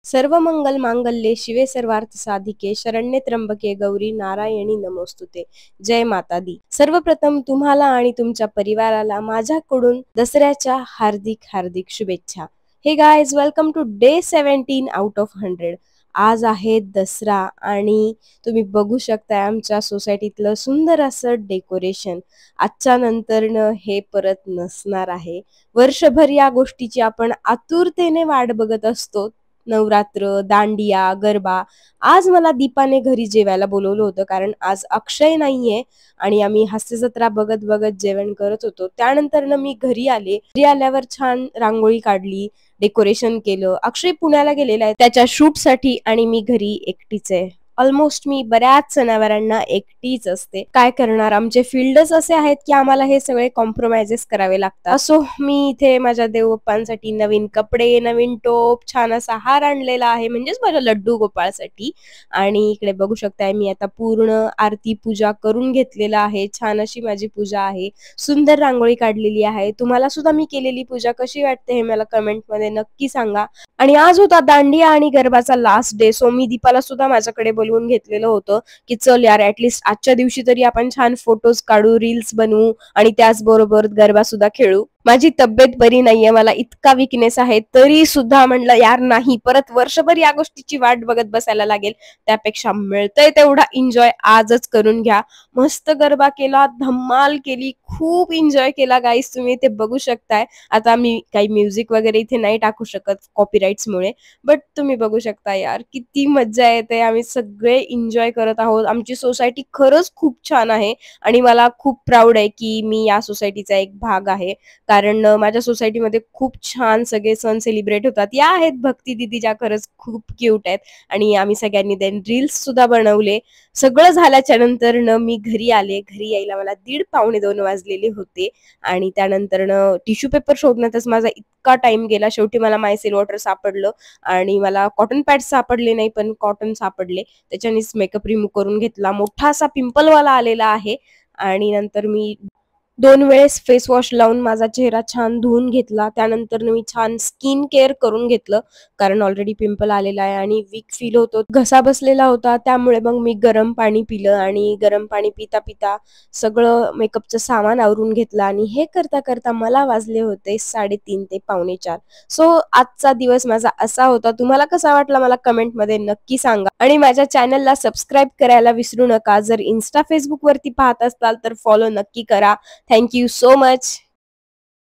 सर्व मंगल मांगल्ये शिवे सर्वार्थ साधिके शरण्ये त्र्यंबके गौरी नारायणी नमोस्तुते. जय माता दी. सर्वप्रथम तुम्हाला आणि तुमच्या परिवाराला माझ्याकडून दसऱ्याच्या हार्दिक हार्दिक शुभेच्छा. Hey guys, welcome to day 17 out of 100. आज आहे दसरा आणि तुम्ही बघू शकता आमच्या सोसायटीतलं सुंदर असं डेकोरेशन. आजच्या नंतरनं हे परत नसणार आहे. वर्षभर या गोष्टीची आपण आतुरतेने वाट बघत असतो. नवरात्र, दांडिया, गरबा. आज मला दीपाने घरी जेवायला बोलवलं होतं कारण आज अक्षय नाहीये आणि आम्ही हास्य जत्रा बघत बघत जेवण करत होतो. त्यानंतर मी घरी आले. घरी आल्यावर छान रांगोळी काढली, डेकोरेशन केलं. अक्षय पुण्याला गेलेला आहे त्याच्या शूटसाठी आणि मी घरी एकटीच आहे. ऑलमोस्ट मी बऱ्याच सणावारांना एकटीच असते. काय करणार, आमचे फील्डच असे आहेत की आम्हाला हे सगळे कॉम्प्रोमाइजेस करावे लागतात. असो, मी इथे माझ्या देवबाप्पांसाठी नवीन कपडे, नवीन टोप, छान असा हार आणलेला आहे, म्हणजेच माझ्या लड्डू गोपाळसाठी. आणि इकडे बघू शकताय मी आता पूर्ण आरती पूजा करून घेतलेला आहे. छान अशी माझी पूजा आहे. सुंदर रांगोळी काढलेली आहे. तुम्हाला सुद्धा मी केलेली पूजा कशी वाटते हे मला कमेंट मध्ये नक्की सांगा. आणि आज होता दांडिया आणि गरबाचा लास्ट डे. सो मी दीपाला सुद्धा माझ्याकडे बोलवून घेतलेलं होतं की चल यार, ऍटलिस्ट आजच्या दिवशी तरी आपण छान फोटोज काढू, रील्स बनवू आणि त्याचबरोबर गरबा सुद्धा खेळू. माझी तब्येत बरी नाहीये, मला इतका विकनेस आहे, तरी सुद्धा म्हणलं यार नाही, परत वर्षभर या गोष्टीची वाट बघत बसायला लागेल. त्यापेक्षा मिळतंय तेवढा एन्जॉय आजच करून घ्या. मस्त गरबा केला, धम्माल केली, खूप एन्जॉय केला गाईस. तुम्ही इथे बघू शकताय. आता मी काही म्युझिक वगैरे इथे नाही टाकू शकत कॉपीराइट्समुळे, बट तुम्ही बघू शकता यार किती मज्जा येते. आम्ही सगळे एन्जॉय करत आहोत. आमची सोसायटी खरंच खूप छान आहे आणि मला खूप प्राऊड आहे की मी या सोसायटीचा एक भाग आहे. कारण माझ्या सोसायटीमध्ये खूप छान सगळे सण सेलिब्रेट होतात. या आहेत भक्ती दिदी, ज्या खरंच खूप क्यूट आहेत आणि आम्ही सगळ्यांनी देन रील्स सुद्धा बनवले. सगळं झाल्याच्या नंतर मी घरी आले. घरी यायला मला 1:30-2 वाजलेले होते आणि त्यानंतर टिश्यू पेपर शोधण्यातच माझा इतका टाइम गेला. शेवटी मला मायसेल वॉटर सापडलं आणि मला कॉटन पॅड्स सापडले नाही, पण कॉटन सापडले. त्याच्यानेच मेकअप रिमूव्ह करून घेतला. मोठा असा पिंपलवाला आलेला आहे आणि नंतर मी 2 वेळेस फेस वॉश लावून माझा चेहरा छान धुवून घेतला. त्यानंतर मी छान स्किन केअर करून घेतलं कारण ऑलरेडी पिंपल आलेला आहे आणि वीक फील होतो, घसा बसलेला होता. त्यामुळे मग मी गरम पाणी पिलं आणि गरम पाणी पिता पिता सगळं मेकअपचं सामान आवरून घेतलं आणि हे करता करता मला वाजले होते 3:30 ते 3:45. सो आजचा दिवस माझा असा होता. तुम्हाला कसा वाटला मला कमेंट मध्ये नक्की सांगा आणि माझ्या चॅनलला सबस्क्राईब करायला विसरू नका. जर इन्स्टा फेसबुक वरती पाहत असाल तर फॉलो नक्की करा. Thank you so much.